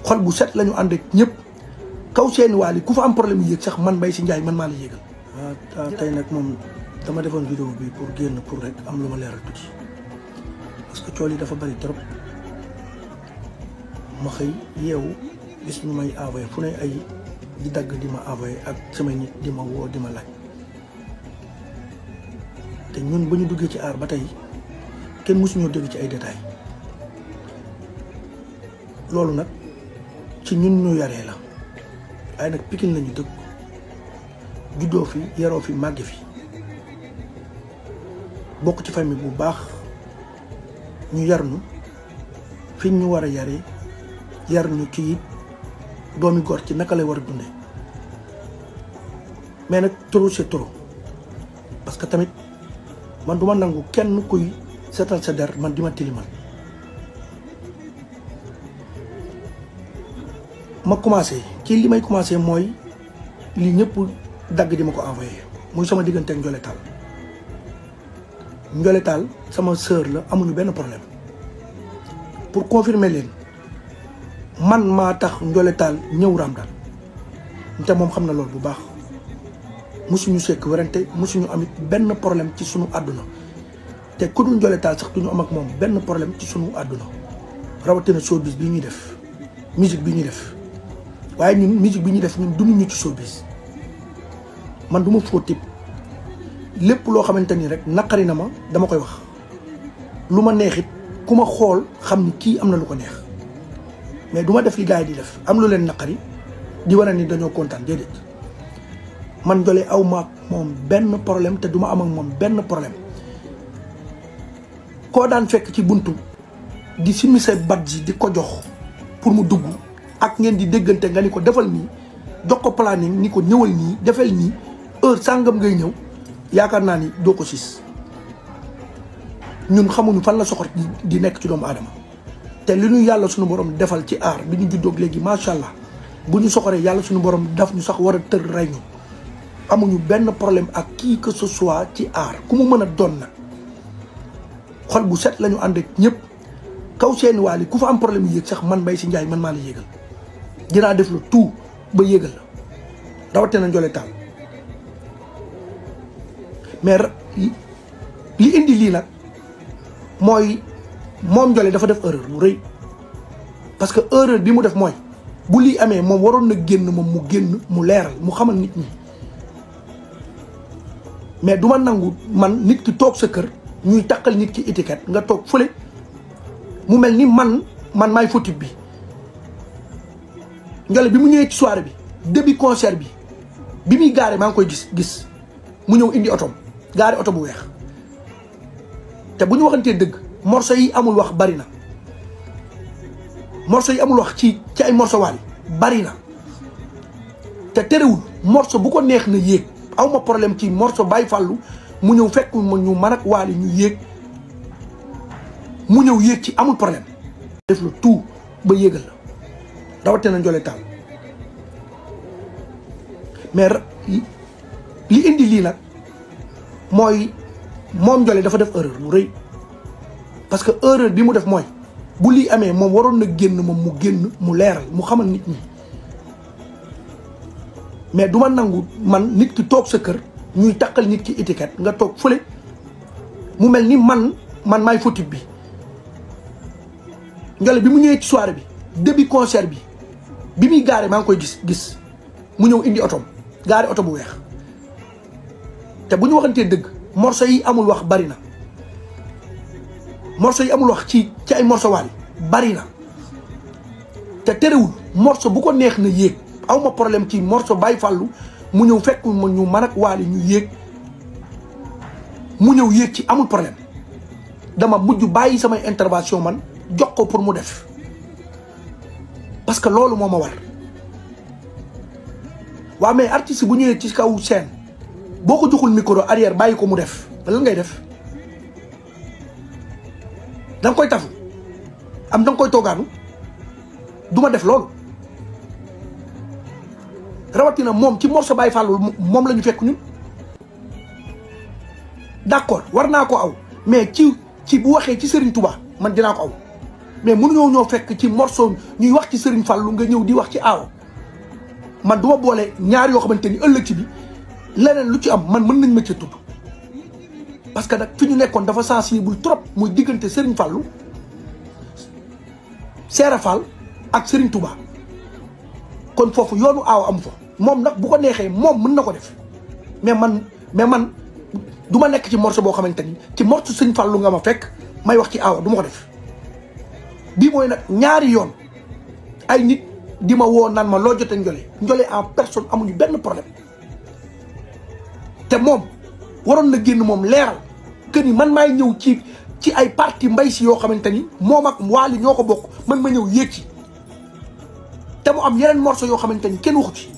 xol bu set lañu ànd ak ñëpp kaw seeni waali ku fa am problème yéeg sax man Mbaye Sy Ndiaye man maa la yéegal. waaw tey nag moom dama defoon vidéo bi pour génn pour rek am lu ma leeral tuuti parce que cool yi dafa bari trop ma xëy yeewu gis ñu may envoyé fu ne ay di dagg di ma envoyé ak samay nit di ma woo di ma laaj te ñun ba ñu duggee ci aar ba tey kenn mësuñoo dégg ci ay détails loolu nag ci ñun ñu yaree la waaye nag Pikine lañu dëkk juddoo fi yaroo fi màgge fi bokk ci famille bu baax ñu yar nu fi ñu war a yaree yar ñu ci it doomi góor ci naka lay war a dundee mais nag trop c'est trop parce que tamit man duma nangu kenn kuy setal sa der man di ma tilimal ma commencé ci li may commencé mooy li ñëpp dagg di ma ko envoyé muy sama diggante ak Ndiolé Tall Ndiolé Tall sama sœur la amuñu benn problème pour confirmer leen man maa tax Ndiolé Tall ñëw Ramadane te moom xam na loolu bu baax musuñu sekk werante musuñu amit benn problème ci sunu àdduna te ku dul Ndiolé Tall sax duñu am ak moom benn problème ci sunu àdduna rawatina showbiz bi ñuy def musique bi ñuy def waaye ñun musique bi ñuy def ñun dunduñu ci showbiz man du ma faux type lépp loo xamante ni rek naqari na ma dama koy wax lu ma neexit ku ma xool xam ni kii am na lu ko neex mais du ma def li gars yi di def am lu leen naqari di wane ni dañoo kontaan déedéet man Ndiolé aw ma ak moom benn problème te du ma am ak moom benn problème koo daan fekk ci buntu di simi say badge di ko jox pour mu dugg ak ngeen di déggante nga ni ko defal nii jox ko planning ni ko ñëwal nii defal nii heure sàngam ngay ñëw yaakaar naa ni doo ko siis ñun xamuñu fan la soxor di nekk ci doomu aadama te li ñu yàlla suñu borom defal ci aar bi ñu juddoog léegi macha allah bu ñu soxoree yàlla suñu borom daf ñu sax war a tër rey ñu amuñu benn problème ak qui que ce soit ci aar ku mu mën a doon nag xol bu set lañu ànd ak ñëpp kaw seeni waali ku fa am problème yéeg sax man Mbaye Sy Ndiaye man maa la yéegal dinaa def la tout ba yéegal la rawatina Ndiolé Tall mais li indi lii nag mooy moom Ndiolé dafa def erreur bu rëy parce que erreur bi mu def mooy bu lii amee moom waroon na génn moom mu génn mu leeral mu xamal nit ñi mais du ma nangu man nit ki toog sa kër ñuy takkal nit ki étiquette nga toog fële mu mel ni man maay fautif bi Ndiolé bi mu ñëwee ci soirée bi début concert bi muy gaare maa ngi koy gis mu ñëw indi otom gaare oto bu weex te bu ñu waxantee dëgg morceau yi amul wax bari na morceau yi amul wax ci ay morceau waali bari na te terewul morceau bu ko neex na yéeg aw ma problème ci morceau Baye Fallou mu ñëw fekk ma ñu man ak waali ñu yéeg mu ñëw yéeg ci amul problème def la tout ba yéegal la rawatina Ndiolé Tall mais li indi lii nag mooy moom Ndiolé dafa def erreur bu rëy parce que erreur bi mu def mooy bu lii amee moom waroon na génn moom mu génn mu leeral mu xamal nit ñi mais du ma nangu man nit ki toog sa kër ñuy takkal nit ki étiquette nga toog fële mu mel ni man maay fautif bi Ndiolé bi mu ñëwee ci soirée bi début concert bi muy gaare maa ngi koy gis mu ñëw indi otom gaare oto bu weex te bu ñu waxantee dëgg morceau yi amul wax bari na morceau yi amul wax ci ay morceau waali bari na te terewul morceau bu ko neex na yéeg aw ma problème ci morceau Baye Fallou mu ñëw fekk ma ñu man ak waali ñu yéeg mu ñëw yéeg ci amul problème dama mujj bàyyi samay intervention man jox ko pour mu def parce que loolu moo ma war waaw mais artiste bu ñëwee ci kaw scène boo ko joxul micro arrière bàyyi ko mu def lan ngay def da nga koy tafu am da nga koy toogaanu du ma def loolu rawatina moom ci morceau Baye Fallou moom la ñu fekk ñun d'accord war naa ko aw mais ci bu waxee ci Serigne Touba man dinaa ko aw mais mënuñoo ñoo fekk ci morceau ñuy wax ci Serigne Fallou nga ñëw di wax ci aaw man duma boole ñaar yoo xamante ni ëllëg ci bi leneen lu ci am man mën nañ ma ci tudd parce que nag fi ñu nekkoon dafa sensible trop muy diggante Serigne Fallou Seera Fall ak Serigne Touba kon foofu yoonu aaw am fa moom nag bu ko neexee moom mën na ko def mais man du ma nekk ci morceau boo xamante ni ci morceau Serigne Fallou nga ma fekk may wax ci aaw du ma ko def bii mooy nag ñaari yoon ay nit di ma woo naan ma loo jotee Ndiolé en personne amuñu benn problème te moom waroon na génn moom leeral que ni man maay ñëw ci ay parti mbay si yoo xamante ni moom ak Wally ñoo ko bokk man ma ñëw yéeg ci te mu am yeneen morceau yoo xamante ni kenn waxu ci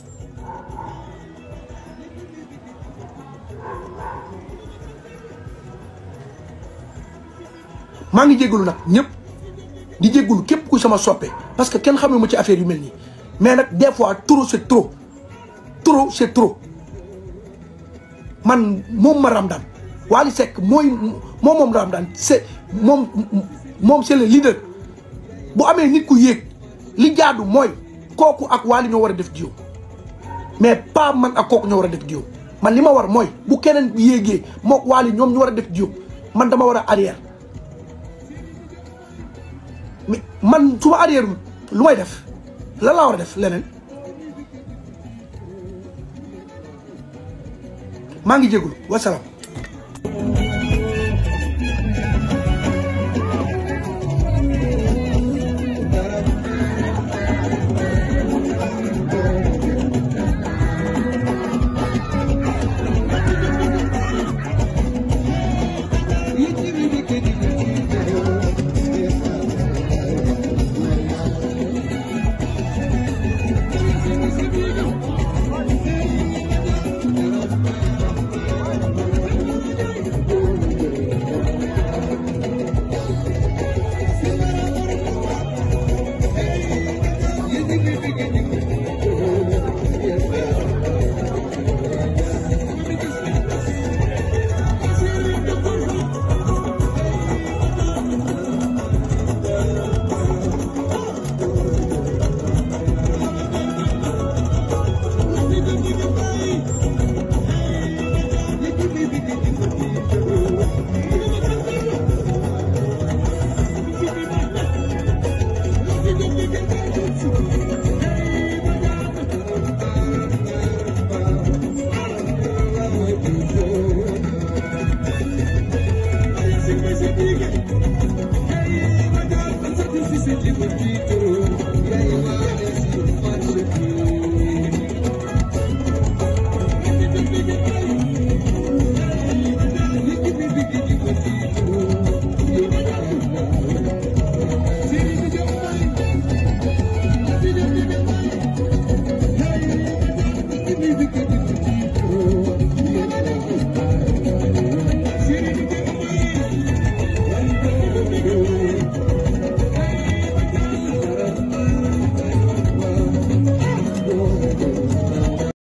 maa ngi jégalu nag ñëpp di jégalu képp ku sama soppe parce que kenn xamee ma ci affaire yu mel nii mais nag des fois trop c'est trop trop c'est trop man moom ma Ramdan Wally Seck moom Ramdan c'est moom c'est le leader bu amee nit ku yéeg li jaadu mooy kooku ak Wally ñoo war a def duo mais pas man ak kooku ñoo war a def duo man li ma war mooy bu keneen yéegee mook Wally ñoom ñu war a def duo man dama war a arrière mais man su ma arrière lu may def lan laa war a def leneen maa ngi jégalu wasalaam. Thank you.